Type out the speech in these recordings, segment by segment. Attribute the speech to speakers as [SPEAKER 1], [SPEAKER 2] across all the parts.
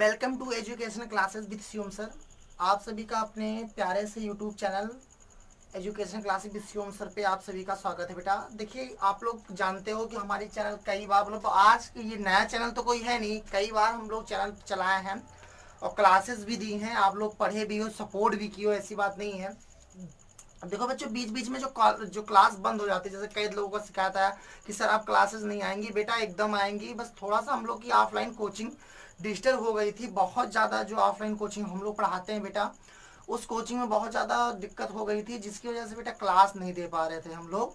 [SPEAKER 1] Welcome to education classes with Shivam sir. आप सभी का अपने प्यारे से YouTube channel education classes with Shivam sir पे आप सभी का स्वागत है। बेटा देखिए, आप लोग जानते हो कि हमारी चैनल कई बार मतलब आज ये नया चैनल तो कोई है नहीं, कई बार हम लोग चैनल चलाए हैं और क्लासेस भी दी हैं, आप लोग पढ़े भी हो, सपोर्ट भी किए हो, ऐसी बात नहीं है। अब देखो बच्चों, बीच बीच में जो क्लास बंद हो जाती है, जैसे कई लोगों का शिकायत आया कि सर आप क्लासेस नहीं आएंगी। बेटा एकदम आएंगी, बस थोड़ा सा हम लोग की ऑफलाइन कोचिंग डिजिटल हो गई थी बहुत ज़्यादा। जो ऑफलाइन कोचिंग हम लोग पढ़ाते हैं बेटा, उस कोचिंग में बहुत ज़्यादा दिक्कत हो गई थी, जिसकी वजह से बेटा क्लास नहीं दे पा रहे थे हम लोग।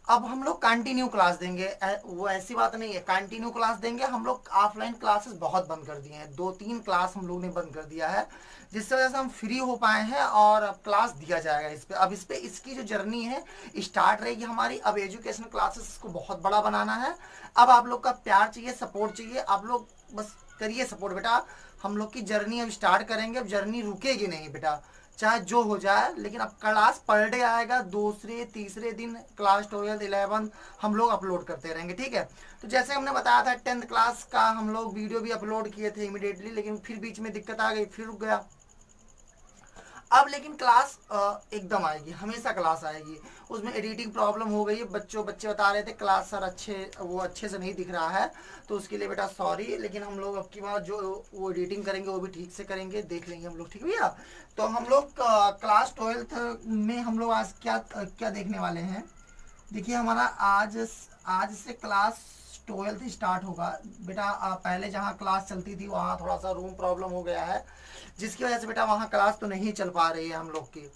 [SPEAKER 1] अब हम लोग कंटिन्यू क्लास देंगे, वो ऐसी बात नहीं है, कंटिन्यू क्लास देंगे। हम लोग ऑफलाइन क्लासेस बहुत बंद कर दिए हैं, 2-3 क्लास हम लोग ने बंद कर दिया है, जिससे वजह से हम फ्री हो पाए हैं और अब क्लास दिया जाएगा इस पे। अब इस पे इसकी जो जर्नी है स्टार्ट रहेगी हमारी। अब एजुकेशन क्लासेस को बहुत बड़ा बनाना है। अब आप लोग का प्यार चाहिए, सपोर्ट चाहिए, आप लोग बस करिए सपोर्ट बेटा। हम लोग की जर्नी अब स्टार्ट करेंगे, अब जर्नी रुकेगी नहीं बेटा, चाहे जो हो जाए। लेकिन अब क्लास पर डे आएगा, दूसरे तीसरे दिन क्लास 12 11 हम लोग अपलोड करते रहेंगे, ठीक है। तो जैसे हमने बताया था 10th क्लास का हम लोग वीडियो भी अपलोड किए थे इमिडिएटली, लेकिन फिर बीच में दिक्कत आ गई, फिर रुक गया। अब लेकिन क्लास एकदम आएगी, हमेशा क्लास आएगी। उसमें एडिटिंग प्रॉब्लम हो गई है, बच्चे बता रहे थे क्लास सर अच्छे से नहीं दिख रहा है, तो उसके लिए बेटा सॉरी। लेकिन हम लोग अब की बार जो वो एडिटिंग करेंगे वो भी ठीक से करेंगे, देख लेंगे हम लोग, ठीक है भैया। तो हम लोग क्लास 12th में हम लोग आज क्या क्या देखने वाले हैं। देखिए हमारा आज आज से क्लास 12th स्टार्ट होगा बेटा। पहले जहाँ क्लास चलती थी वहाँ थोड़ा सा रूम प्रॉब्लम हो गया है, जिसकी वजह से बेटा वहाँ क्लास तो नहीं चल पा रही है हम लोग की।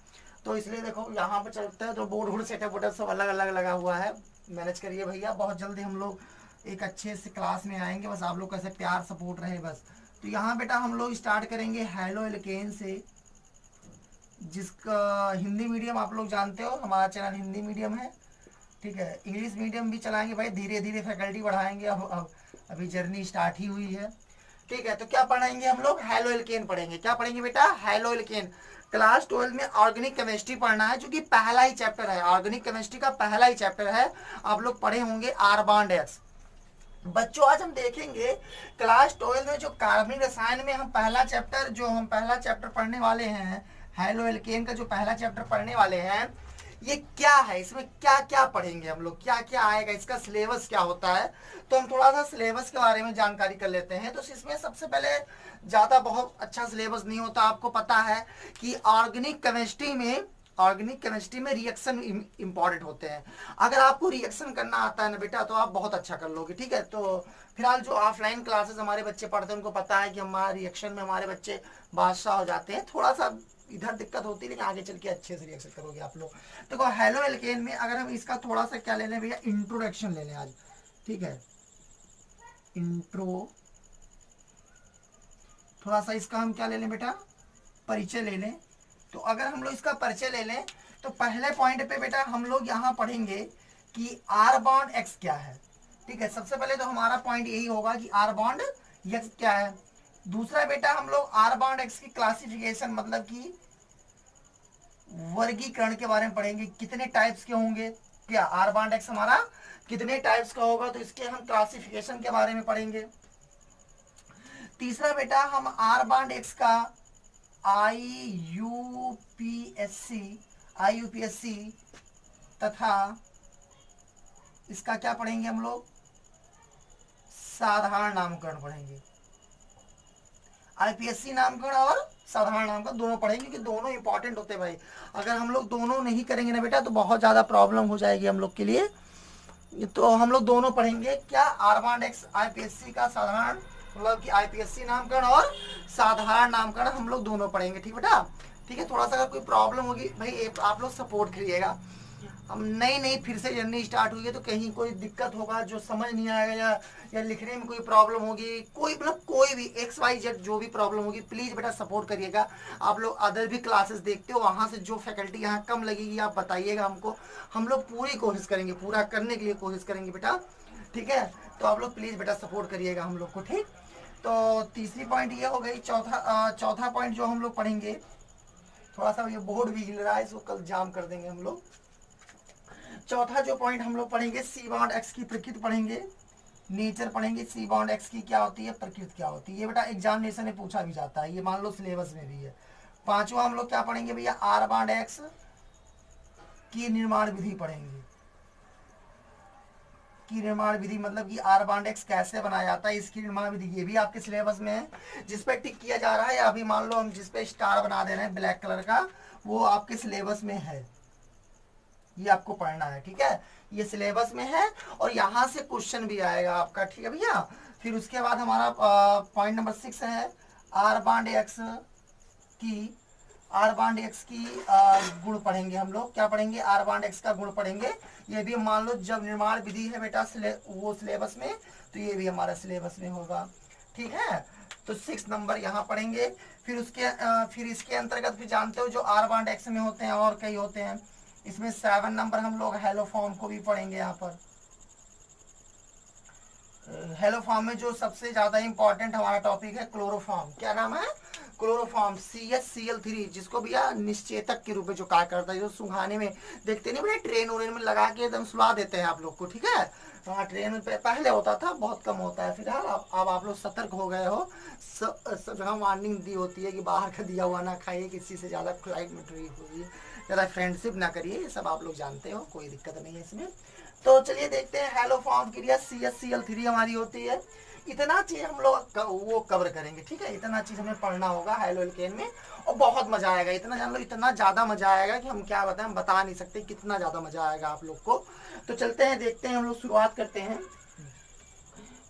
[SPEAKER 1] तो इसलिए देखो यहाँ पे चलता है तो बोर्ड वोर्ड सेटअप वोटअप सब अलग अलग लगा हुआ है। मैनेज करिए भैया, बहुत जल्दी हम लोग एक अच्छे से क्लास में आएंगे, बस आप लोग कैसे प्यार सपोर्ट रहे बस। तो यहाँ बेटा हम लोग स्टार्ट करेंगे हेलो एलकेन से, जिसका हिंदी मीडियम आप लोग जानते हो, हमारा चैनल हिंदी मीडियम है, ठीक है। इंग्लिश मीडियम भी चलाएंगे भाई, धीरे धीरे फैकल्टी बढ़ाएंगे। अब अभी जर्नी स्टार्ट ही हुई है, ठीक है। तो क्या पढ़ाएंगे हम लोग, हेलो एल्केन पढ़ेंगे। क्या पढ़ेंगे बेटा, हेलो एल्केन। क्लास 12 में ऑर्गेनिक केमिस्ट्री पढ़ना है, जो कि पहला ही चैप्टर है, ऑर्गेनिक केमिस्ट्री का पहला ही चैप्टर है। आप लोग पढ़े होंगे आर बॉन्ड एक्स। बच्चों आज हम देखेंगे क्लास 12 में जो कार्बनिक रसायन में हम पहला चैप्टर पढ़ने वाले हैं, हेलो एल्केन का जो पहला चैप्टर पढ़ने वाले हैं, ये क्या है, इसमें क्या क्या पढ़ेंगे हम लोग, क्या क्या आएगा, इसका सिलेबस क्या होता है। तो हम थोड़ा सा सिलेबस के बारे में जानकारी कर लेते हैं। तो इसमें सबसे पहले ज़्यादा बहुत अच्छा सिलेबस नहीं होता, आपको पता है कि ऑर्गेनिक केमिस्ट्री में रिएक्शन इंपॉर्टेंट होते हैं। अगर आपको रिएक्शन करना आता है ना बेटा, तो आप बहुत अच्छा कर लोगे, ठीक है। तो फिलहाल जो ऑफलाइन क्लासेस हमारे बच्चे पढ़ते हैं उनको पता है कि हमारे रिएक्शन में हमारे बच्चे बादशाह हो जाते हैं। थोड़ा सा इधर दिक्कत होती है, लेकिन आगे चल के अच्छे से रिएक्शन करोगे आप लोग। देखो हेलो एल्केन में अगर हम इसका थोड़ा सा क्या ले लें भैया, इंट्रोडक्शन ले लें आज, ठीक है। इंट्रो, थोड़ा सा इसका हम क्या ले लें बेटा, परिचय ले लें। तो अगर हम लोग इसका परिचय ले लें तो पहले पॉइंट पे बेटा हम लोग यहाँ पढ़ेंगे कि आर बॉन्ड एक्स क्या है, ठीक है। सबसे पहले तो हमारा पॉइंट यही होगा कि आर बॉन्ड एक्स क्या है। दूसरा बेटा हम लोग आर बॉन्ड एक्स की क्लासिफिकेशन मतलब कि वर्गीकरण के बारे में पढ़ेंगे, कितने टाइप्स के होंगे, क्या आर बॉन्ड एक्स हमारा कितने टाइप्स का होगा, तो इसके हम क्लासिफिकेशन के बारे में पढ़ेंगे। तीसरा बेटा हम आर बॉन्ड एक्स का आई यू पी एस सी तथा इसका क्या पढ़ेंगे हम लोग, साधारण नामकरण पढ़ेंगे। आईपीएससी नामकरण और साधारण नामकरण दोनों पढ़ेंगे, क्योंकि दोनों इंपॉर्टेंट होते हैं भाई। अगर हम लोग दोनों नहीं करेंगे ना बेटा तो बहुत ज़्यादा प्रॉब्लम हो जाएगी हम लोग के लिए। तो हम लोग दोनों पढ़ेंगे, क्या आर बॉन्ड एक्स आईपीएससी का साधारण मतलब कि आईपीएससी नामकरण और साधारण नामकरण हम लोग दोनों पढ़ेंगे, ठीक बेटा, ठीक है। थोड़ा सा अगर कोई प्रॉब्लम होगी भाई आप लोग सपोर्ट करिएगा। हम नई नई फिर से जर्नी स्टार्ट हुई है, तो कहीं कोई दिक्कत होगा जो समझ नहीं आएगा या लिखने में कोई प्रॉब्लम होगी, कोई मतलब कोई भी XYZ जो भी प्रॉब्लम होगी, प्लीज़ बेटा सपोर्ट करिएगा। आप लोग अदर भी क्लासेस देखते हो, वहाँ से जो फैकल्टी यहाँ कम लगेगी आप बताइएगा हमको, हम लोग पूरी कोशिश करेंगे, पूरा करने के लिए कोशिश करेंगे बेटा, ठीक है। तो आप लोग प्लीज़ बेटा सपोर्ट करिएगा हम लोग को, ठीक। तो तीसरी पॉइंट ये हो गई। चौथा पॉइंट जो हम लोग पढ़ेंगे, थोड़ा सा ये बोर्ड भी हिल रहा है, इसको कल जाम कर देंगे हम लोग। चौथा जो पॉइंट हम लोग पढ़ेंगे, सी बॉन्ड एक्स की प्रकृति पढ़ेंगे, नेचर पढ़ेंगे, सी बॉन्ड एक्स की क्या होती है, प्रकृति क्या होती है। ये बेटा एग्जामिनेशन में पूछा भी जाता है, ये मान लो सिलेबस में भी है। पांचवा हम लोग क्या पढ़ेंगे भैया, आर बॉन्ड एक्स की निर्माण विधि पढ़ेंगे। की निर्माण विधि मतलब कि आर बॉन्ड एक्स कैसे बनाया जाता है, इसकी निर्माण विधि, ये भी आपके सिलेबस में है। जिस पे टिक किया जा रहा है, अभी मान लो हम जिस पे स्टार बना दे रहे हैं ब्लैक कलर का, वो आपके सिलेबस में है, ये आपको पढ़ना है, ठीक है। ये सिलेबस में है और यहाँ से क्वेश्चन भी आएगा आपका, ठीक है भैया। फिर उसके बाद हमारा पॉइंट नंबर 6 है आर बॉन्ड एक्स की, आर बॉन्ड एक्स की गुण पढ़ेंगे हम लोग। क्या पढ़ेंगे, आर बॉन्ड एक्स का गुण पढ़ेंगे। ये भी मान लो जब निर्माण विधि है बेटा वो सिलेबस में, तो ये भी हमारा सिलेबस में होगा, ठीक है। तो 6 नंबर यहाँ पढ़ेंगे। फिर उसके फिर इसके अंतर्गत भी जानते हो जो आर बॉन्ड एक्स में होते हैं और कई होते हैं। इसमें 7 नंबर हम लोग हेलो फॉर्म को भी पढ़ेंगे। यहाँ पर हेलो फॉर्म में जो सबसे ज्यादा इंपॉर्टेंट हमारा टॉपिक है क्लोरोफॉर्म। क्या नाम है, क्लोरोफॉर्म, CH-Cl3, जिसको भैया निश्चेतक के रूप में जो कार्य करता है, जो सुंघाने में देखते नहीं भैया, ट्रेन उरेन में लगा के एकदम सुला देते हैं आप लोग को, ठीक है। हाँ, ट्रेन पे पहले होता था, बहुत कम होता है फिलहाल। अब आप लोग सतर्क हो गए हो, सब जगह वार्निंग दी होती है कि बाहर का दिया हुआ ना खाइए, किसी से ज्यादा फ्लाइट में ट्री हुई, ज्यादा फ्रेंडशिप ना करिए, ये सब आप लोग जानते हो, कोई दिक्कत नहीं है इसमें। तो चलिए देखते हैं हेलो फॉर्म क्रिया, CH-Cl3 हमारी होती है। इतना चीज हम लोग वो कवर करेंगे, ठीक है। इतना चीज हमें पढ़ना होगा हेलो एल्केन में, और बहुत मजा आएगा। इतना जान लो, इतना ज्यादा मजा आएगा कि हम क्या बताएं, हम बता नहीं सकते कितना ज्यादा मजा आएगा आप लोग को। तो चलते हैं, देखते हैं, हम लोग शुरुआत करते हैं।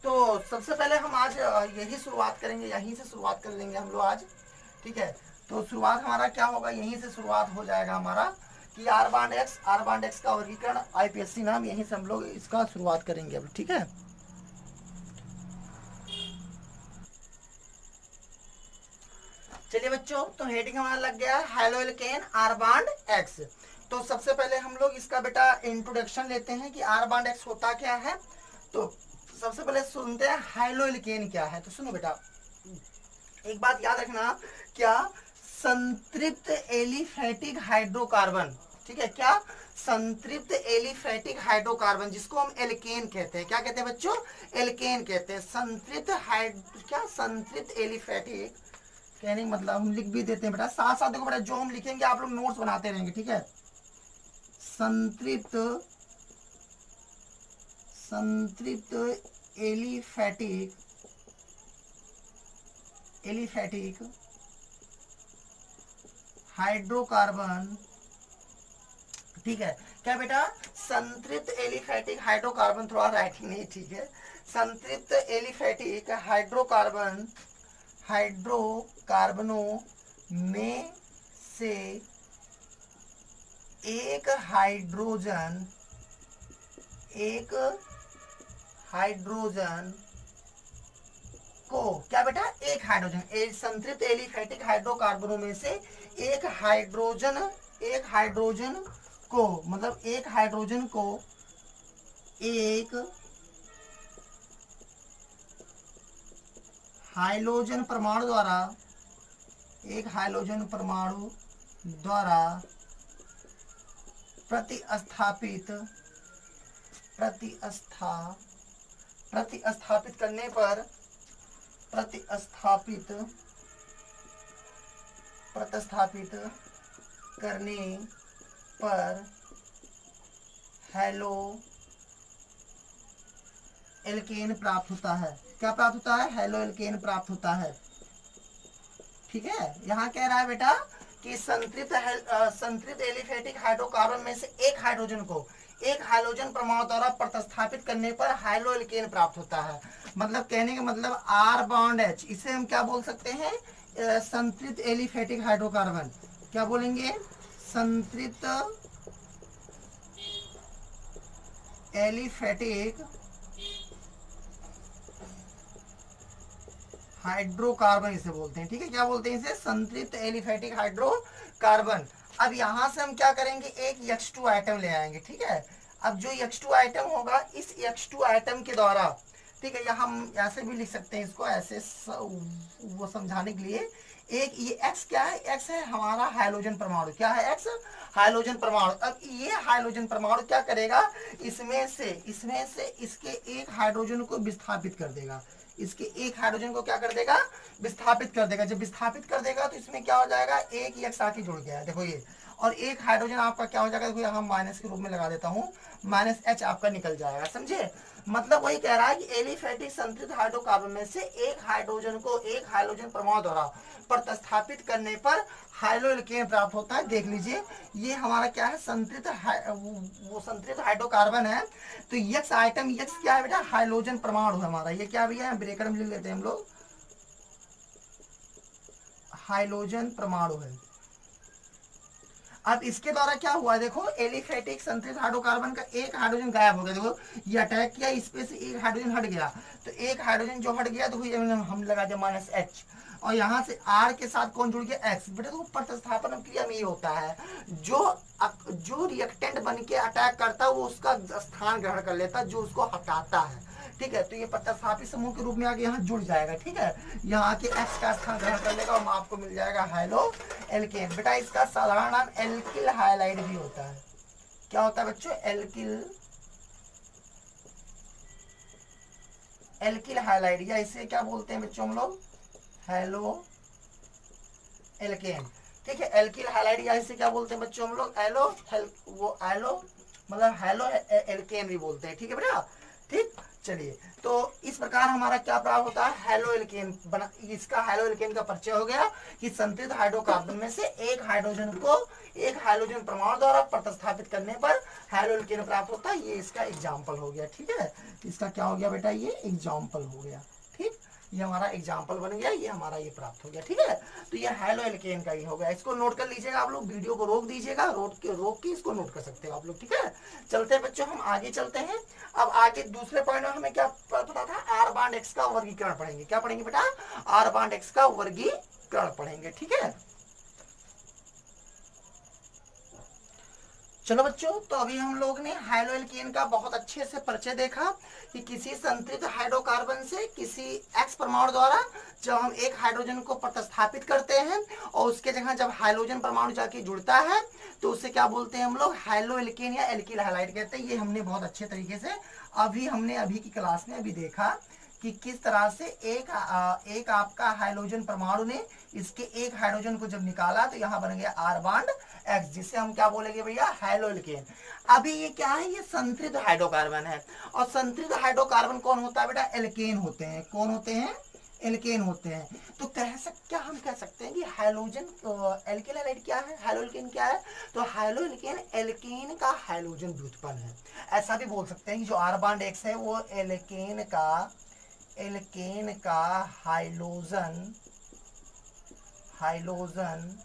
[SPEAKER 1] तो सबसे पहले हम आज यही शुरुआत करेंगे, यहीं से शुरुआत कर लेंगे हम लोग आज, ठीक है। तो शुरुआत हमारा क्या होगा, यहीं से शुरुआत हो जाएगा हमारा कि आर बॉन्ड एक्स का वर्गीकरण, IPSC नाम, यहीं से हम लोग इसका शुरुआत करेंगे अब, ठीक है। चलिए बच्चों, तो हेडिंग हमारा लग गया halo alkane R bond X. तो सबसे पहले हम लोग इसका बेटा इंट्रोडक्शन लेते हैं कि आर बॉन्ड एक्स होता क्या है। तो सबसे पहले सुनते हैं हेलो एल्केन क्या है। तो सुनो बेटा, एक बात याद रखना, क्या, संतृप्त एलिफेटिक हाइड्रोकार्बन, ठीक है। क्या, संतृप्त एलिफेटिक हाइड्रोकार्बन, जिसको हम एल्केन कहते हैं। क्या कहते हैं बच्चों, एल्केन कहते हैं। क्या, संतृप्त एलिफेटिक कहने का मतलब, हम लिख भी देते हैं बेटा, साथ साथ देखो बेटा, जो हम लिखेंगे आप लोग नोट्स बनाते रहेंगे, ठीक है। संतृप्त एलिफेटिक हाइड्रोकार्बन, ठीक है। क्या बेटा, संतृप्त एलिफेटिक हाइड्रोकार्बन, थोड़ा राइटिंग नहीं ठीक है। संतृप्त एलिफेटिक हाइड्रोकार्बनों में से एक हाइड्रोजन को, क्या बेटा, एक हाइड्रोजन, संतृप्त एलिफेटिक हाइड्रोकार्बनों में से एक हाइड्रोजन को, मतलब एक हाइड्रोजन को एक हाइड्रोजन परमाणु द्वारा प्रतिस्थापित करने पर हेलो एल्केन प्राप्त होता है। क्या प्राप्त होता है, हेलो एल्केन प्राप्त होता है, ठीक है। यहाँ कह रहा है बेटा कि संतृप्त एलिफेटिक हाइड्रोकार्बन में से एक हाइड्रोजन परमाणु द्वारा प्रतिस्थापित करने पर हेलो एल्केन प्राप्त होता है। मतलब कहने का मतलब आर बॉन्ड एच, इसे हम क्या बोल सकते हैं, संतृप्त एलिफेटिक हाइड्रोकार्बन। क्या बोलेंगे, संतृप्त एलिफेटिक हाइड्रोकार्बन इसे बोलते हैं, ठीक है। क्या बोलते हैं इसे, संतृप्त एलिफेटिक हाइड्रोकार्बन। अब यहां से हम क्या करेंगे, एक H2 आइटम ले आएंगे, ठीक है। अब जो H2 आइटम होगा, इस H2 आइटम के द्वारा, ठीक है, या हम ऐसे भी लिख सकते हैं इसको, ऐसे वो समझाने के लिए, एक ये X क्या है, X है हमारा हाइड्रोजन परमाणु, क्या है X, हाइड्रोजन परमाणु। अब ये हाइड्रोजन परमाणु क्या करेगा, इसमें से इसके एक हाइड्रोजन को विस्थापित कर देगा, इसके एक हाइड्रोजन को क्या कर देगा, विस्थापित कर देगा। जब विस्थापित कर देगा तो इसमें क्या हो जाएगा, एक X आके जुड़ गया है, देखो ये, और एक हाइड्रोजन आपका क्या हो जाएगा, देखो यहाँ माइनस के रूप में लगा देता हूँ, -H आपका निकल जाएगा, समझे। मतलब वही कह रहा है कि एलिफेटिक संतृप्त हाइड्रोकार्बन में से एक हाइड्रोजन को एक हाइड्रोजन परमाणु द्वारा प्रतिस्थापित करने पर हाइड्रोएल्केन प्राप्त होता है। देख लीजिए ये हमारा क्या है, संतृप्त वो संतृप्त हाइड्रोकार्बन है। तो यक्स आइटम, यक्स क्या है बेटा, हाइड्रोजन परमाणु है हमारा, ये क्या भैया ब्रेकर में लिख लेते हैं हम लोग, हाइड्रोजन परमाणु है। अब इसके द्वारा क्या हुआ, देखो एलिफेटिक संतृप्त हाइड्रोकार्बन का एक हाइड्रोजन गायब हो गया, देखो ये अटैक किया, इस पे से एक हाइड्रोजन हट गया, तो एक हाइड्रोजन जो हट गया तो हम लगा दिया -H, और यहाँ से R के साथ कौन जुड़ गया, X। बेटा तो प्रतिस्थापन क्रिया में ये होता है, जो रिएक्टेंट बन के अटैक करता है वो उसका स्थान ग्रहण कर लेता है, जो उसको हटाता है, ठीक है। तो ये प्रतिस्थापित समूह के रूप में आगे यहाँ जुड़ जाएगा, ठीक है, यहाँ आके X का स्थान ग्रहण कर लेगा और आपको मिल जाएगा हाइलो एल्केन। बेटा इसका साधारण नाम एल्किल हाइलाइड भी होता है, क्या होता है बच्चों, एल्किल हाइलाइड, या इसे क्या बोलते हैं बच्चों हम लोग, हेलो एल्केन, ठीक है। एल्किल हाइलाइड या इसे क्या बोलते हैं बच्चों हम लोग, वो एलो मतलब हेलो एल्केन भी बोलते हैं, ठीक है बेटा, ठीक। चलिए तो इस प्रकार हमारा क्या प्राप्त होता है, हेलो एल्केन बना, इसका हेलो एल्केन का परिचय हो गया कि संतृप्त हाइड्रोकार्बन में से एक हाइड्रोजन को एक हाइड्रोजन परमाणु द्वारा प्रतिस्थापित करने पर हेलो एल्केन प्राप्त होता है। ये इसका एग्जाम्पल हो गया, ठीक है, इसका क्या हो गया बेटा, ये एग्जाम्पल हो गया, ठीक, ये हमारा एग्जाम्पल बन गया, ये हमारा ये प्राप्त हो गया, ठीक है। तो ये हाइलो एल्केन का ही हो गया, इसको नोट कर लीजिएगा आप लोग, वीडियो को रोक दीजिएगा, रोक के इसको नोट कर सकते हो आप लोग, ठीक है। चलते हैं बच्चों, हम आगे चलते हैं। अब आगे दूसरे पॉइंट में हमें क्या पता था, आर बांड एक्स का वर्गीकरण पढ़ेंगे, क्या पढ़ेंगे बेटा, आर बांड एक्स का वर्गीकरण पढ़ेंगे, ठीक है। चलो बच्चों, तो अभी हम लोग ने हाइलो एल्केन का बहुत अच्छे से परिचय देखा कि किसी संतृप्त हाइड्रोकार्बन से किसी एक्स परमाणु द्वारा जब हम एक हाइड्रोजन को प्रतिस्थापित करते हैं और उसके जगह जब हाइड्रोजन परमाणु जाके जुड़ता है तो उसे क्या बोलते हैं हम लोग, हाइलो एल्केन या एल्किल हाइलाइड कहते हैं। ये हमने बहुत अच्छे तरीके से अभी की क्लास में अभी देखा कि किस तरह से एक आपका हाइड्रोजन परमाणु ने इसके एक हाइड्रोजन को जब निकाला तो यहाँ बन गया आर बांड एक्स, जिसे हम क्या बोलेंगे भैया, हाइलो एल्केन। अभी ये क्या है, ये संतृप्त हाइड्रोकार्बन है, और संतृप्त हाइड्रोकार्बन कौन होता है बेटा, एल्केन होते हैं, कौन होते हैं, एल्केन होते हैं। तो क्या हम कह सकते हैं कि हाइड्रोजन एल्किल हाइलाइड क्या है, हाइलो एल्केन क्या है, तो हाइलो एल्केन एल्केन का हाइड्रोजन व्युत्पन्न है। ऐसा भी बोल सकते हैं कि जो आर बांड एक्स है वो एल्केन का हाइड्रोजन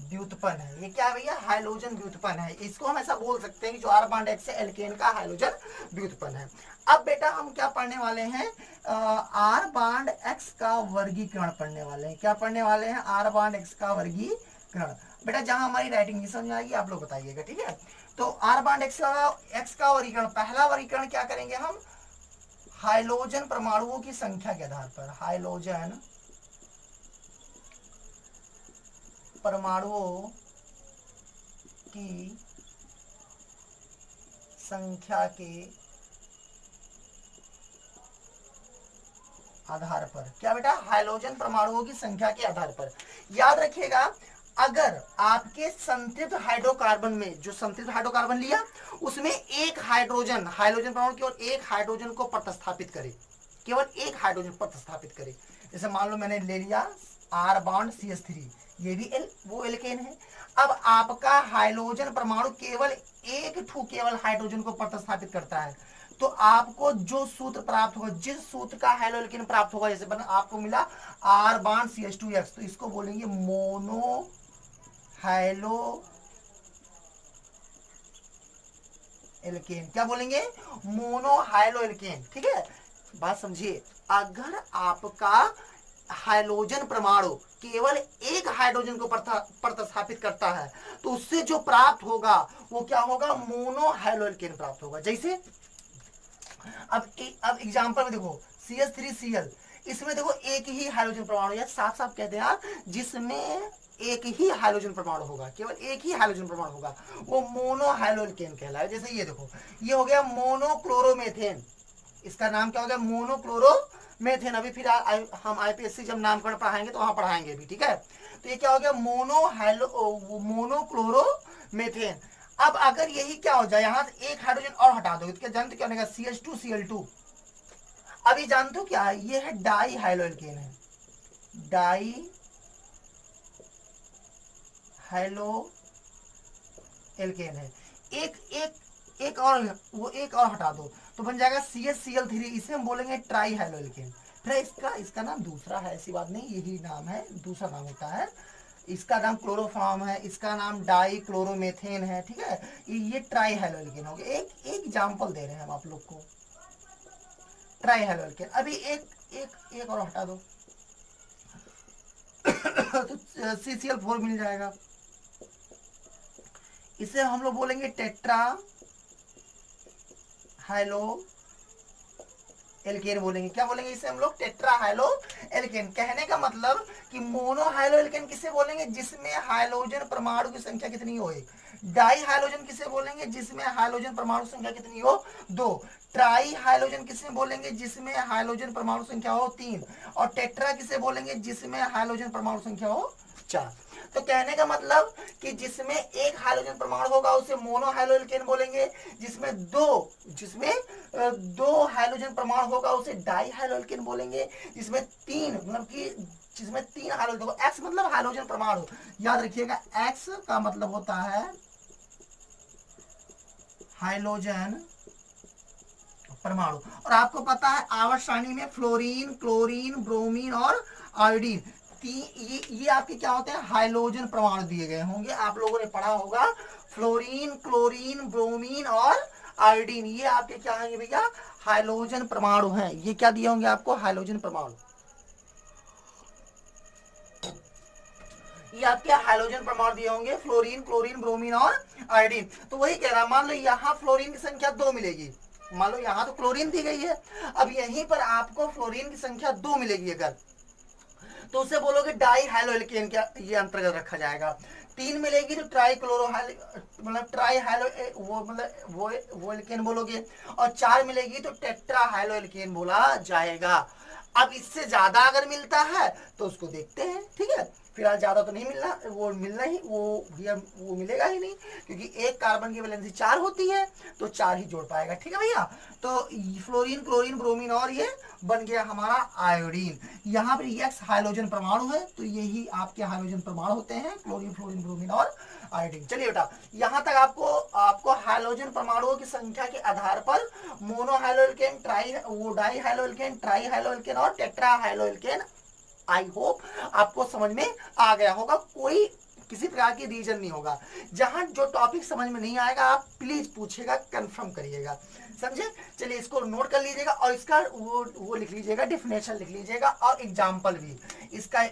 [SPEAKER 1] व्युत्पन्न है। ये क्या है भैया, हाइड्रोजन व्युत्पन्न है, इसको हम ऐसा बोल सकते हैं कि जो आर बांड एक्स है एल्केन का हाइड्रोजन व्युत्पन्न है। अब बेटा हम क्या पढ़ने वाले हैं, आर बांड एक्स का वर्गीकरण पढ़ने वाले हैं, क्या पढ़ने वाले हैं, आर बांड एक्स का वर्गीकरण। बेटा जहां हमारी राइटिंग नहीं समझ आएगी आप लोग बताइएगा, ठीक है। तो आर बांड एक्स का वर्गीकरण, पहला वर्गीकरण क्या करेंगे हम, हाइड्रोजन परमाणुओं की संख्या के आधार पर, हाइड्रोजन परमाणुओं की संख्या के आधार पर, क्या बेटा, हाइड्रोजन परमाणुओं की संख्या के आधार पर। याद रखिएगा अगर आपके संतृप्त हाइड्रोकार्बन में, जो संतृप्त हाइड्रोकार्बन लिया उसमें एक हाइड्रोजन परमाणु केवल एक हाइड्रोजन को प्रतिस्थापित करे, केवल एक हाइड्रोजन प्रतिस्थापित करे, जैसे मान लो मैंने ले लिया आर बॉन्ड CH3, ये भी वो एल्केन है। अब आपका हाइड्रोजन परमाणु केवल केवल हाइड्रोजन को प्रतिस्थापित करता है, तो आपको जो सूत्र प्राप्त होगा, जिस सूत्र का हाइलो एल्केन प्राप्त होगा, जैसे आपको मिला आर बॉन्ड CH2X, तो इसको बोलेंगे मोनो हाइलो एल्केन, क्या बोलेंगे, मोनो हाइलो एल्केन, ठीक है। बात समझिए, अगर आपका हाइड्रोजन परमाणु केवल एक हाइड्रोजन को प्रतिस्थापित करता है तो उससे जो प्राप्त होगा वो क्या होगा, मोनो हाइलो एल्केन प्राप्त होगा। जैसे अब एग्जांपल में देखो CH3Cl, इसमें देखो एक ही हाइड्रोजन परमाणु है, साफ साफ कहते हैं यार, जिसमें एक ही हाइड्रोजन परमाणु होगा, केवल एक ही हाइड्रोजन परमाणु होगा, वो मोनो हाइड्रोल्केन कहलाए। जैसे ये देखो, ये हो गया मोनोक्लोरोमेथेन, इसका नाम क्या हो गया, मोनोक्लोरोमेथेन। अभी फिर हम आईपीएससी जब नामकरण पढ़ाएंगे तो वहां पढ़ाएंगे भी, ठीक है। तो ये क्या हो गया, मोनोक्लोरोमेथेन। अब अगर यही क्या हो जाए, यहां से एक हाइड्रोजन और हटा दो, इसके जानते क्या बनेगा, CH2Cl2। अब ये जानते हो क्या है, ये है डाई हाइड्रोल्केन है, डाई हाइलो एल्केन है। एक एक एक और, वो एक और हटा दो तो बन जाएगा CHCl3, इसे हम बोलेंगे ट्राई हाइलो एल्केन। फिर इसका नाम दूसरा है, ऐसी बात नहीं, यही नाम है, दूसरा नाम होता है। इसका नाम क्लोरोफॉर्म है, इसका नाम डाई क्लोरोमेथेन है, ठीक है। ये ट्राई हाइलो एल्केन हो गया। एक एग्जाम्पल दे रहे हैं हम आप लोग को, ट्राई हाइलो एल्केन। अभी एक एक एक और हटा दो तो CCl4 मिल जाएगा। इसे हम लोग बोलेंगे टेट्रा हाइलो एल्केन बोलेंगे। क्या बोलेंगे इसे हम लोग, टेट्रा हाइलो एल्केन। कहने का मतलब कि मोनो हाइलो एल्केन किसे बोलेंगे, जिसमें हाइड्रोजन परमाणु की संख्या कितनी हो, एक। डाई हाइड्रोजन किसे बोलेंगे, जिसमें हाइड्रोजन परमाणु संख्या कितनी हो, 2। ट्राई हाइड्रोजन किसे बोलेंगे, जिसमें हाइड्रोजन परमाणु संख्या हो 3। और टेट्रा किसे बोलेंगे, जिसमें हाइड्रोजन परमाणु संख्या हो 4। तो कहने का मतलब कि जिसमें एक हाइड्रोजन परमाणु होगा उसे मोनो हाइड्रोजन बोलेंगे, जिसमें दो हाइड्रोजन परमाणु होगा उसे डाई हाइड्रोजन बोलेंगे, जिसमें तीन मतलब कि जिसमें तीन हाइड्रोजन, देखो एक्स मतलब हाइड्रोजन परमाणु, याद रखिएगा एक्स का मतलब होता है हाइड्रोजन परमाणु। और आपको पता है आवर्त सारणी में फ्लोरीन, क्लोरीन, ब्रोमीन और आयोडीन, ये आपके क्या होते हैं, हाइड्रोजन परमाणु दिए गए होंगे, आप लोगों ने पढ़ा होगा। फ्लोरीन, क्लोरीन, ब्रोमीन और आयोडीन, ये आपके क्या होंगे भैया, हाइड्रोजन परमाणु हैं। ये क्या दिए होंगे आपको, हाइड्रोजन परमाणु, ये आपके हाइड्रोजन परमाणु दिए होंगे, फ्लोरीन, क्लोरीन, ब्रोमीन और आयोडीन। तो वही कह रहा, मान लो यहाँ फ्लोरीन की संख्या 2 मिलेगी, मान लो यहाँ तो क्लोरीन दी गई है, अब यहीं पर आपको फ्लोरीन की संख्या 2 मिलेगी अगर, तो उसे बोलोगे डाई हाइलो एल्केन के ये अंतर्गत रखा जाएगा। 3 मिलेगी तो ट्राई क्लोरो मतलब ट्राई हाइलो वो मतलब वो एल्केन बोलोगे, और 4 मिलेगी तो टेट्रा हाइलो एल्केन बोला जाएगा। अब इससे ज्यादा अगर मिलता है तो उसको देखते हैं, ठीक है। फिलहाल ज्यादा तो नहीं मिलना, वो मिलना ही वो मिलेगा ही नहीं, क्योंकि एक कार्बन की वैलेंसी 4 होती है तो 4 ही जोड़ पाएगा, ठीक है भैया। तो फ्लोरीन, क्लोरीन, ब्रोमीन और ये बन गया हमारा आयोडीन। यहाँ पर एक्स हाइड्रोजन परमाणु है तो यही आपके हाइड्रोजन परमाणु होते हैं, क्लोरीन, फ्लोरीन, ब्रोमीन और आयोडीन। चलिए बेटा, यहाँ तक आपको हाइड्रोजन परमाणुओं की संख्या के आधार पर मोनो हाइड्रोल्केन, डाई हाइड्रोल्केन, ट्राई हाइड्रोल्केन और टेट्रा हाइड्रोल्केन, आई होप आपको समझ में आ गया होगा, कोई किसी प्रकार की रीजन नहीं होगा। जहां जो टॉपिक समझ में नहीं आएगा आप प्लीज पूछिएगा, कंफर्म करिएगा, समझे। चलिए इसको नोट कर लीजिएगा और इसका वो लिख लीजिएगा, डेफिनेशन लिख लीजिएगा और एग्जाम्पल भी। इसका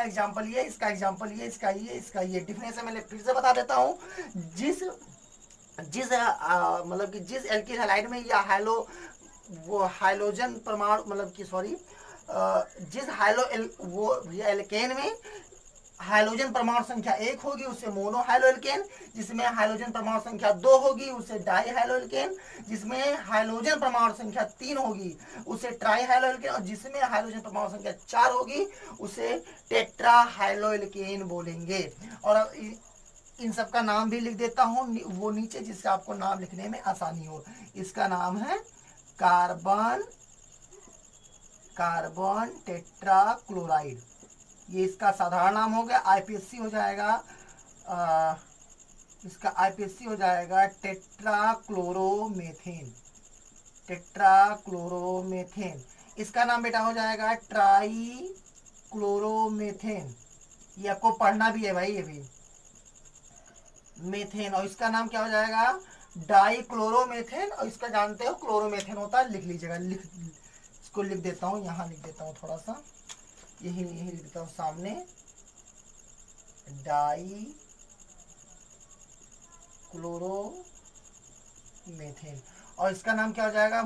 [SPEAKER 1] एग्जाम्पल ये, इसका एग्जाम्पल ये, इसका ये डेफिनेशन मैं फिर से बता देता हूँ। जिस जिस मतलब कि जिस एल्किल हैलाइड में या वो हाइड्रोजन परमाणु मतलब कि सॉरी जिस वो एल्केन में हाइड्रोजन परमाणु संख्या 1 होगी उसे मोनो हाइड्रोल्केन, जिसमें हाइड्रोजन परमाणु संख्या 2 होगी उसे डाई हाइड्रोल्केन, जिसमें हाइड्रोजन परमाणु संख्या 3 होगी उसे ट्राई हाइड्रोल्केन, और जिसमें हाइड्रोजन परमाणु संख्या 4 होगी उसे टेट्रा हाइड्रोल्केन बोलेंगे। और इन सब का नाम भी लिख देता हूँ वो नीचे, जिससे आपको नाम लिखने में आसानी हो। इसका नाम है कार्बन टेट्रा क्लोराइड, ये इसका साधारण नाम हो गया। आईपीएससी हो जाएगा इसका आईपीएससी हो जाएगा टेट्राक्लोरोमेथेन। इसका नाम बेटा हो जाएगा ट्राई क्लोरोमेथेन, ये आपको पढ़ना भी है भाई, ये भी मेथेन। और इसका नाम क्या हो जाएगा, डाई क्लोरोमेथेन, और इसका जानते हो क्लोरोमेथेन होता है, लिख लीजिएगा। इसको लिख देता हूँ, यहाँ लिख देता हूँ थोड़ा सा, यही लिख देता हूँ सामने, डाई क्लोरोमेथेन। और इसका नाम क्या हो जाएगा,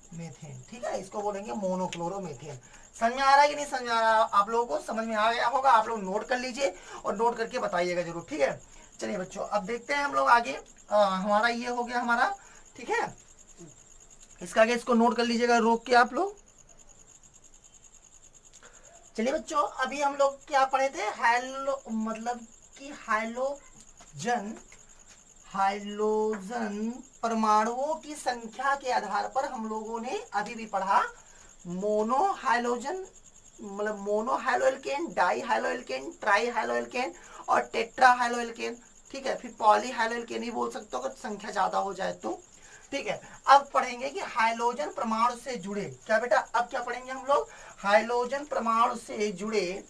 [SPEAKER 1] मोनोक्लोरोमीथेन, ठीक है, इसको बोलेंगे मोनोक्लोरोमीथेन। समझ में आ रहा है कि नहीं समझ में आ रहा है? आप लोगों को समझ में आ गया होगा, आप लोग नोट कर लीजिए और नोट करके बताइएगा जरूर, ठीक है। चलिए बच्चों अब देखते हैं हम लोग आगे। हमारा ये हो गया हमारा, ठीक है, इसका आगे इसको नोट कर लीजिएगा रोक के आप लोग। चलिए बच्चों अभी हम लोग क्या पढ़े थे, हाइलो मतलब कि हाइलोजन परमाणुओं की संख्या के आधार पर हम लोगों ने अभी भी पढ़ा मोनो हाइलोजन मतलब मोनो हाइलोएल्केन, डाई हाइलोएल्केन, ट्राई हाइलोएल्केन और टेट्रा हाइलोएल्केन, ठीक है। फिर पॉली हाइलोएल्केन भी बोल सकते हो अगर संख्या ज्यादा हो जाए तो, ठीक है। अब पढ़ेंगे कि हाइलोजन परमाणु से जुड़े, क्या बेटा अब क्या पढ़ेंगे हम लोग, हाइलोजन परमाणु से जुड़े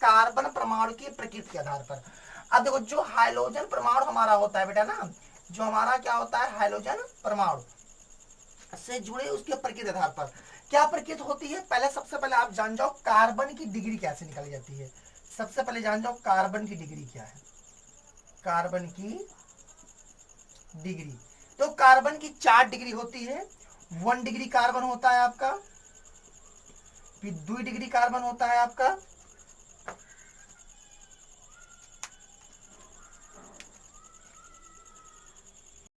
[SPEAKER 1] कार्बन परमाणु की प्रकृति के आधार पर। अब देखो जो हाइलोजन परमाणु हमारा होता है बेटा ना, जो हमारा क्या होता है हाइलोजन परमाणु से जुड़े उसके प्रकृति आधार पर क्या प्रकृति होती है, पहले सबसे पहले आप जान जाओ कार्बन की डिग्री कैसे निकाली जाती है। सबसे पहले जान जाओ कार्बन की डिग्री क्या है। कार्बन की डिग्री, तो कार्बन की 4 डिग्री होती है। 1 डिग्री कार्बन होता है आपका, फिर 2 डिग्री कार्बन होता है आपका,